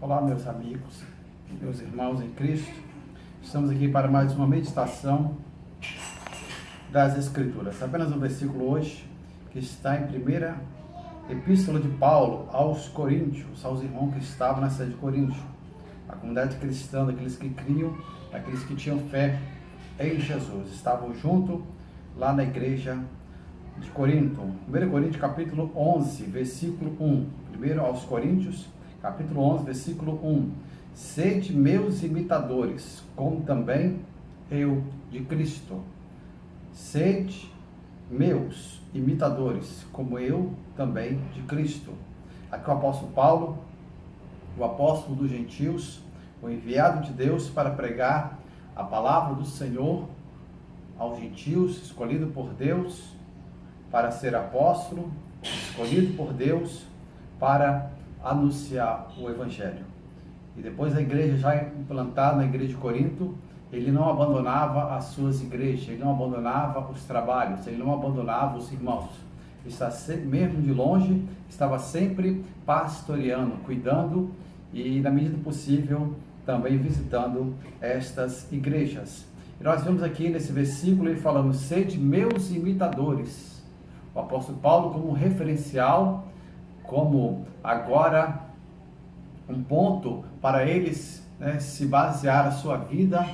Olá, meus amigos, meus irmãos em Cristo. Estamos aqui para mais uma meditação das Escrituras. Apenas um versículo hoje, que está em primeira Epístola de Paulo aos Coríntios, aos irmãos que estavam na cidade de Corinto, a comunidade cristã, daqueles que criam, daqueles que tinham fé em Jesus. Estavam juntos lá na igreja de Corinto. 1 Coríntios capítulo 11, versículo 1. Primeiro aos Coríntios, capítulo 11, versículo 1. Sede meus imitadores, como também eu de Cristo. Sede meus imitadores, como eu também de Cristo. Aqui o apóstolo Paulo, o apóstolo dos gentios, o enviado de Deus para pregar a palavra do Senhor aos gentios, escolhido por Deus para ser apóstolo, escolhido por Deus para anunciar o Evangelho. E depois a igreja já implantada na igreja de Corinto, ele não abandonava as suas igrejas, ele não abandonava os trabalhos, ele não abandonava os irmãos. Mesmo de longe, estava sempre pastoreando, cuidando e, na medida possível, também visitando estas igrejas. E nós vemos aqui nesse versículo ele falando: sede meus imitadores. O apóstolo Paulo como referencial, como agora um ponto para eles se basear a sua vida.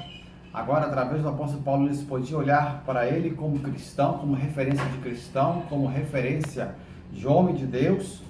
Agora, através do apóstolo Paulo, eles podiam olhar para ele como cristão, como referência de cristão, como referência de homem de Deus.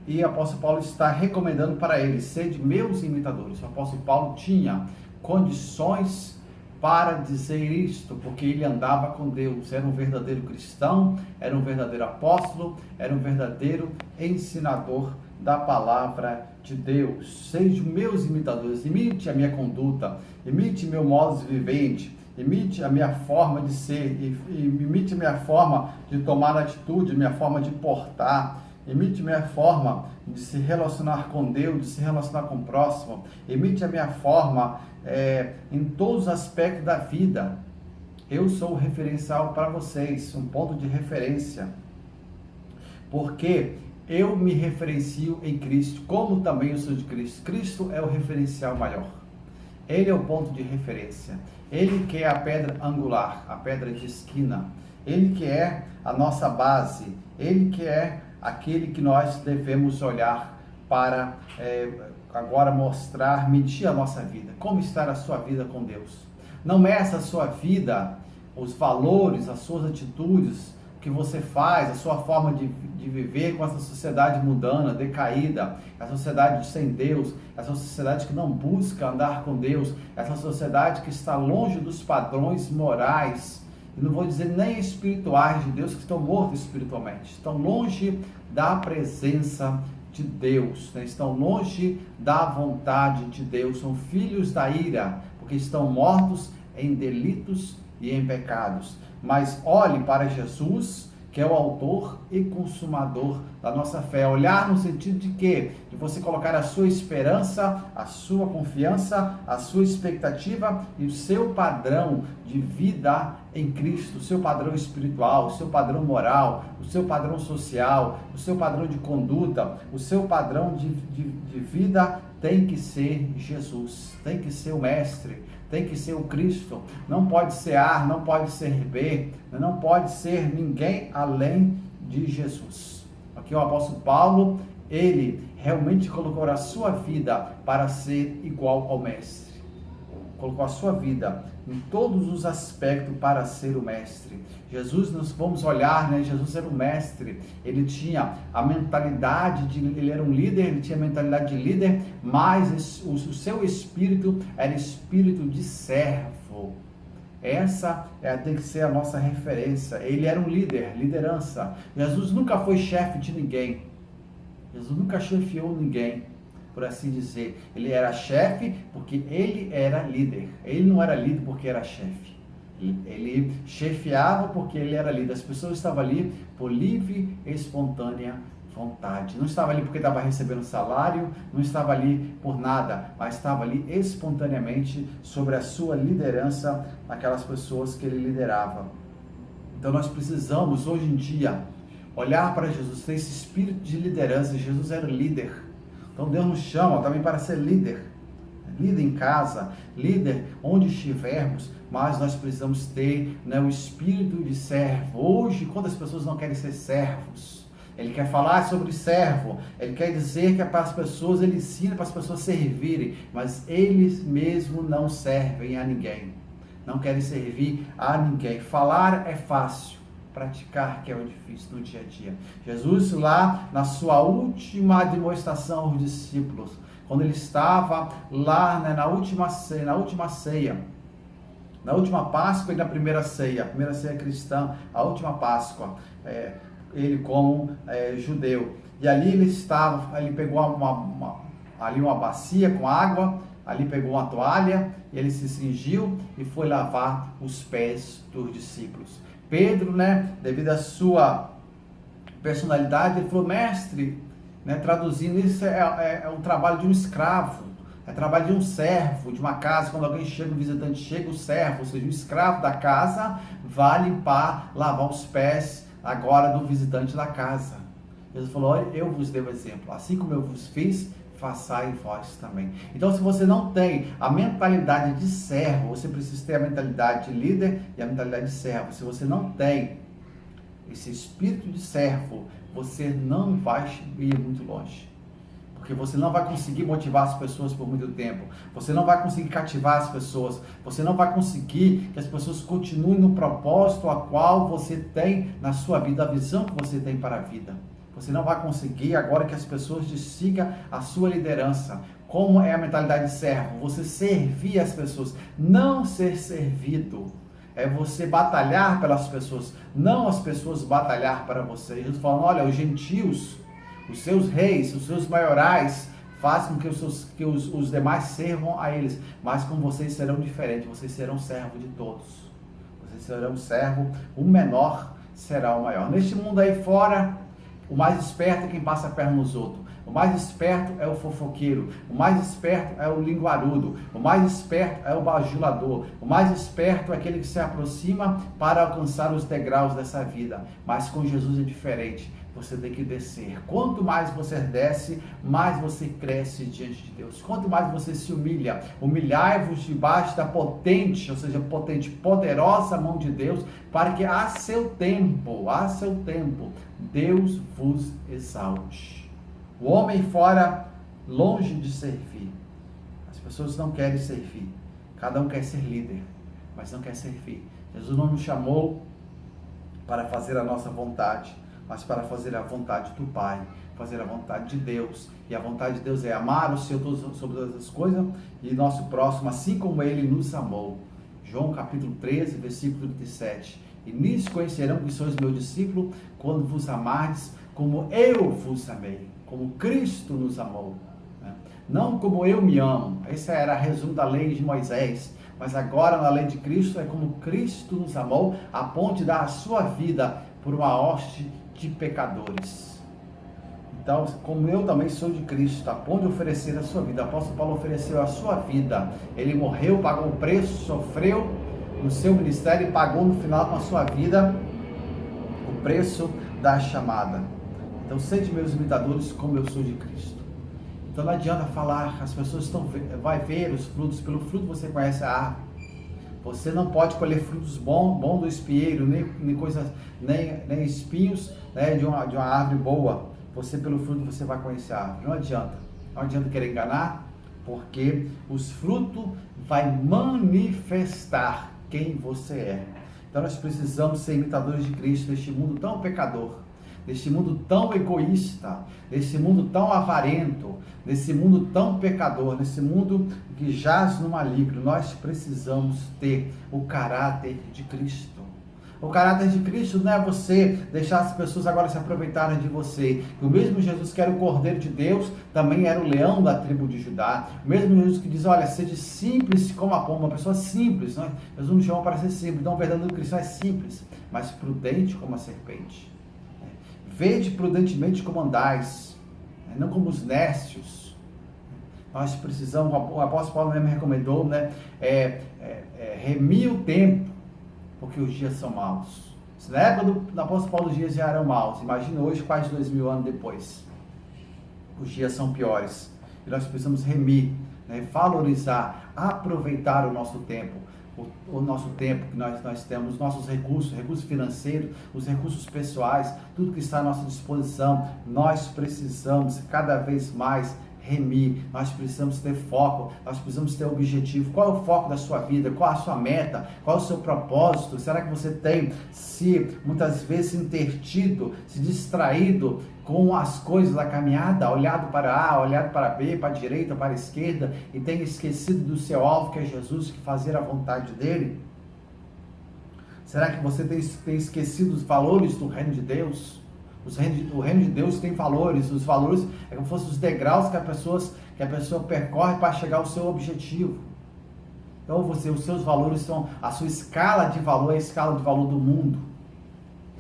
E o apóstolo Paulo está recomendando para eles: sede meus imitadores. O apóstolo Paulo tinha condições para dizer isto, porque ele andava com Deus, era um verdadeiro cristão, era um verdadeiro apóstolo, era um verdadeiro ensinador da palavra de Deus. Sejam meus imitadores, imite a minha conduta, imite meu modo de vivente, imite a minha forma de ser, imite a minha forma de tomar atitude, minha forma de portar, imite a minha forma de se relacionar com Deus, de se relacionar com o próximo, imite a minha forma em todos os aspectos da vida. Eu sou o referencial para vocês, um ponto de referência, porque eu me referencio em Cristo, como também eu sou de Cristo. Cristo é o referencial maior. Ele é o ponto de referência. Ele que é a pedra angular, a pedra de esquina. Ele que é a nossa base. Ele que é aquele que nós devemos olhar para agora mostrar, medir a nossa vida. Como está a sua vida com Deus? Não meça a sua vida, os valores, as suas atitudes, que você faz, a sua forma de viver com essa sociedade mundana, decaída, a sociedade sem Deus, essa sociedade que não busca andar com Deus, essa sociedade que está longe dos padrões morais, e não vou dizer nem espirituais de Deus, que estão mortos espiritualmente, estão longe da presença de Deus, estão longe da vontade de Deus, são filhos da ira, porque estão mortos em delitos e em pecados. Mas olhe para Jesus, que é o autor e consumador da nossa fé. Olhar no sentido de quê? De você colocar a sua esperança, a sua confiança, a sua expectativa e o seu padrão de vida em Cristo, o seu padrão espiritual, o seu padrão moral, o seu padrão social, o seu padrão de conduta, o seu padrão de vida tem que ser Jesus, tem que ser o Mestre, tem que ser o Cristo. Não pode ser A, não pode ser B, não pode ser ninguém além de Jesus. Aqui o apóstolo Paulo, ele realmente colocou a sua vida para ser igual ao Mestre. Colocou a sua vida em todos os aspectos para ser o Mestre. Jesus, nós vamos olhar, Jesus era o Mestre, ele tinha a mentalidade ele era um líder, ele tinha a mentalidade de líder, mas o seu espírito era espírito de servo. Essa tem que ser a nossa referência. Ele era um líder, liderança. Jesus nunca foi chefe de ninguém. Jesus nunca chefiou ninguém, por assim dizer. Ele era chefe porque ele era líder. Ele não era líder porque era chefe. Ele chefiava porque ele era líder. As pessoas estavam ali por livre e espontânea vontade. Não estava ali porque estava recebendo salário, não estava ali por nada, mas estava ali espontaneamente sobre a sua liderança naquelas pessoas que ele liderava. Então nós precisamos hoje em dia olhar para Jesus, ter esse espírito de liderança. Jesus era líder. Então Deus nos chama também para ser líder. Líder em casa, líder onde estivermos, mas nós precisamos ter, né, o espírito de servo. Hoje, quantas pessoas não querem ser servos? Ele quer falar sobre servo, ele quer dizer que é para as pessoas, ele ensina para as pessoas servirem, mas eles mesmos não servem a ninguém, não querem servir a ninguém. Falar é fácil, praticar que é o difícil no dia a dia. Jesus lá na sua última demonstração aos discípulos, quando ele estava lá, né, na última ceia, na última Páscoa e na primeira ceia cristã, a última Páscoa, ele como judeu, e ali ele estava, ele pegou uma bacia com água, ali pegou uma toalha, e ele se cingiu e foi lavar os pés dos discípulos. Pedro, né, devido à sua personalidade, ele falou: mestre, né, traduzindo, isso é um trabalho de um escravo, é trabalho de um servo, de uma casa. Quando alguém chega, um visitante chega, o servo, ou seja, o escravo da casa, vai limpar, lavar os pés agora do visitante da casa. Jesus falou: olha, eu vos dei o exemplo, assim como eu vos fiz, façai vós também. Então, se você não tem a mentalidade de servo, você precisa ter a mentalidade de líder e a mentalidade de servo. Se você não tem esse espírito de servo, você não vai ir muito longe, porque você não vai conseguir motivar as pessoas por muito tempo, você não vai conseguir cativar as pessoas, você não vai conseguir que as pessoas continuem no propósito a qual você tem na sua vida, a visão que você tem para a vida. Você não vai conseguir agora que as pessoas te sigam a sua liderança. Como é a mentalidade de servo? Você servir as pessoas, não ser servido. É você batalhar pelas pessoas, não as pessoas batalhar para você. Jesus falando: olha, os gentios, os seus reis, os seus maiorais, fazem com que os demais servam a eles, mas com vocês serão diferentes, vocês serão servo de todos. Vocês serão servo, o menor será o maior. Neste mundo aí fora, o mais esperto é quem passa a perna nos outros. O mais esperto é o fofoqueiro, o mais esperto é o linguarudo, o mais esperto é o bajulador, o mais esperto é aquele que se aproxima para alcançar os degraus dessa vida. Mas com Jesus é diferente, você tem que descer. Quanto mais você desce, mais você cresce diante de Deus. Quanto mais você se humilha, humilhai-vos debaixo da potente, ou seja, potente, poderosa mão de Deus, para que a seu tempo, Deus vos exalte. O homem fora, longe de servir. As pessoas não querem servir. Cada um quer ser líder, mas não quer servir. Jesus não nos chamou para fazer a nossa vontade, mas para fazer a vontade do Pai, fazer a vontade de Deus. E a vontade de Deus é amar o Senhor sobre todas as coisas e nosso próximo, assim como Ele nos amou. João capítulo 13, versículo 37. E nisso conhecerão que sois meus discípulos, quando vos amardes como eu vos amei. Como Cristo nos amou, né? Não como eu me amo. Esse era o resumo da lei de Moisés, mas agora na lei de Cristo é como Cristo nos amou, a ponto de dar a sua vida por uma hoste de pecadores. Então, como eu também sou de Cristo, a ponto de oferecer a sua vida. O apóstolo Paulo ofereceu a sua vida, ele morreu, pagou o preço, sofreu no seu ministério e pagou no final com a sua vida o preço da chamada. Então, sede meus imitadores como eu sou de Cristo. Então, não adianta falar, as pessoas vai ver os frutos, pelo fruto você conhece a árvore. Você não pode colher frutos bons do espinheiro, nem espinhos, né, de uma árvore boa. Você, pelo fruto, você vai conhecer a árvore. Não adianta querer enganar, porque os frutos vai manifestar quem você é. Então, nós precisamos ser imitadores de Cristo neste mundo tão pecador, nesse mundo tão egoísta, nesse mundo tão avarento, nesse mundo tão pecador, nesse mundo que jaz no maligno. Nós precisamos ter o caráter de Cristo. O caráter de Cristo não é você deixar as pessoas agora se aproveitarem de você. O mesmo Jesus que era o Cordeiro de Deus, também era o leão da tribo de Judá. O mesmo Jesus que diz: olha, seja simples como a pomba, uma pessoa simples. Né? Jesus nos chama para ser simples. Então o verdadeiro cristão é simples, mas prudente como a serpente. Vede prudentemente como andais, não como os nécios. Nós precisamos, o apóstolo Paulo mesmo recomendou, né, remir o tempo, porque os dias são maus. Se na época do apóstolo Paulo os dias já eram maus, imagina hoje, quase 2000 anos depois. Os dias são piores. E nós precisamos remir, né? Valorizar, aproveitar o nosso tempo. O nosso tempo que nós temos, nossos recursos financeiros, os recursos pessoais, tudo que está à nossa disposição, nós precisamos cada vez mais remir, nós precisamos ter foco, nós precisamos ter objetivo. Qual é o foco da sua vida? Qual a sua meta? Qual é o seu propósito? Será que você tem muitas vezes se intertido, se distraído com as coisas da caminhada, olhado para A, olhado para B, para a direita, para a esquerda, e tem esquecido do seu alvo, que é Jesus, que fazer a vontade dele? Será que você tem esquecido os valores do reino de Deus? O reino de Deus tem valores, os valores é como se fossem os degraus que a pessoa percorre para chegar ao seu objetivo. Então os seus valores são, a sua escala de valor é a escala de valor do mundo.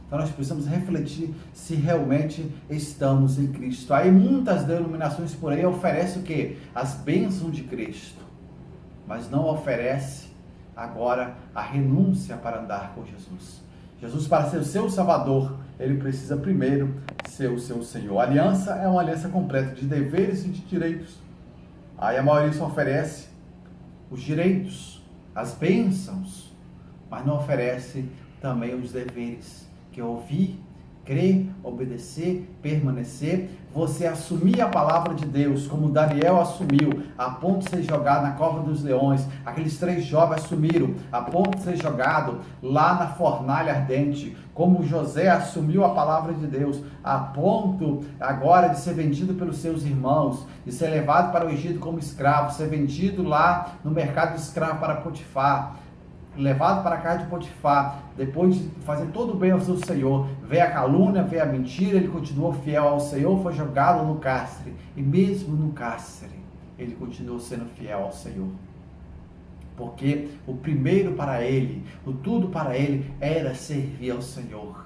Então nós precisamos refletir se realmente estamos em Cristo. Aí muitas denominações por aí oferecem o quê? As bênçãos de Cristo, mas não oferece agora a renúncia para andar com Jesus. Jesus, para ser o seu Salvador, ele precisa primeiro ser o seu Senhor. A aliança é uma aliança completa de deveres e de direitos. Aí a maioria só oferece os direitos, as bênçãos, mas não oferece também os deveres, que é ouvir, crer, obedecer, permanecer, você assumir a palavra de Deus, como Daniel assumiu, a ponto de ser jogado na cova dos leões. Aqueles 3 jovens assumiram, a ponto de ser jogado lá na fornalha ardente, como José assumiu a palavra de Deus, a ponto agora de ser vendido pelos seus irmãos, de ser levado para o Egito como escravo, ser vendido lá no mercado de escravo para Potifar, levado para a casa de Potifar, depois de fazer todo o bem ao seu Senhor, veio a calúnia, veio a mentira, ele continuou fiel ao Senhor, foi jogado no cárcere, e mesmo no cárcere, ele continuou sendo fiel ao Senhor, porque o primeiro para ele, o tudo para ele, era servir ao Senhor,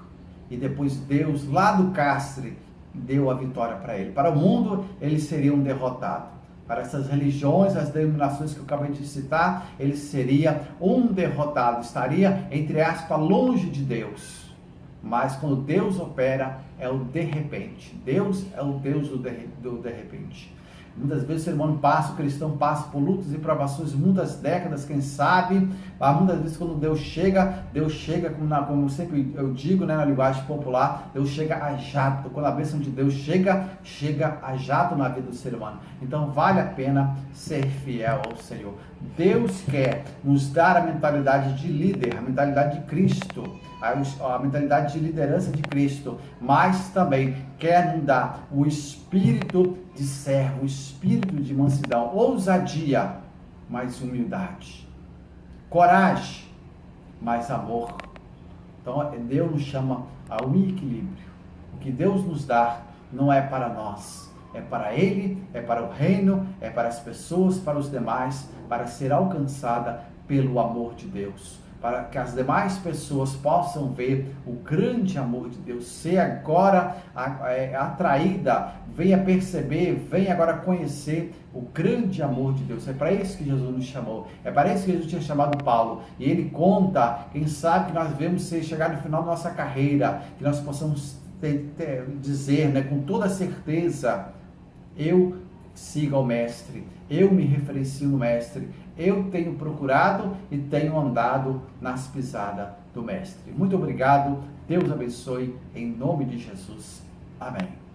e depois Deus, lá do cárcere, deu a vitória para ele. Para o mundo, ele seria um derrotado. Para essas religiões, as denominações que eu acabei de citar, ele seria um derrotado, estaria, entre aspas, longe de Deus. Mas quando Deus opera, é o de repente. Deus é o Deus do de repente. Muitas vezes o ser humano passa, o cristão passa por lutas e provações, muitas décadas, quem sabe, mas muitas vezes quando Deus chega, como sempre eu digo, né, na linguagem popular, Deus chega a jato. Quando a bênção de Deus chega a jato na vida do ser humano. Então vale a pena ser fiel ao Senhor. Deus quer nos dar a mentalidade de líder, a mentalidade de Cristo, a mentalidade de liderança de Cristo, mas também quer nos dar o espírito de servo, o espírito de mansidão, ousadia, mas humildade, coragem, mas amor. Então Deus nos chama a um equilíbrio. O que Deus nos dá não é para nós, é para Ele, é para o reino, é para as pessoas, para os demais, para ser alcançada pelo amor de Deus, para que as demais pessoas possam ver o grande amor de Deus, ser agora atraída, venha perceber, venha agora conhecer o grande amor de Deus. É para isso que Jesus nos chamou, é para isso que Jesus tinha chamado Paulo, e ele conta, quem sabe que nós devemos chegar no final da nossa carreira, que nós possamos dizer, né, com toda certeza, eu sigo ao Mestre, eu me referencio no Mestre, eu tenho procurado e tenho andado nas pisadas do Mestre. Muito obrigado, Deus abençoe, em nome de Jesus. Amém.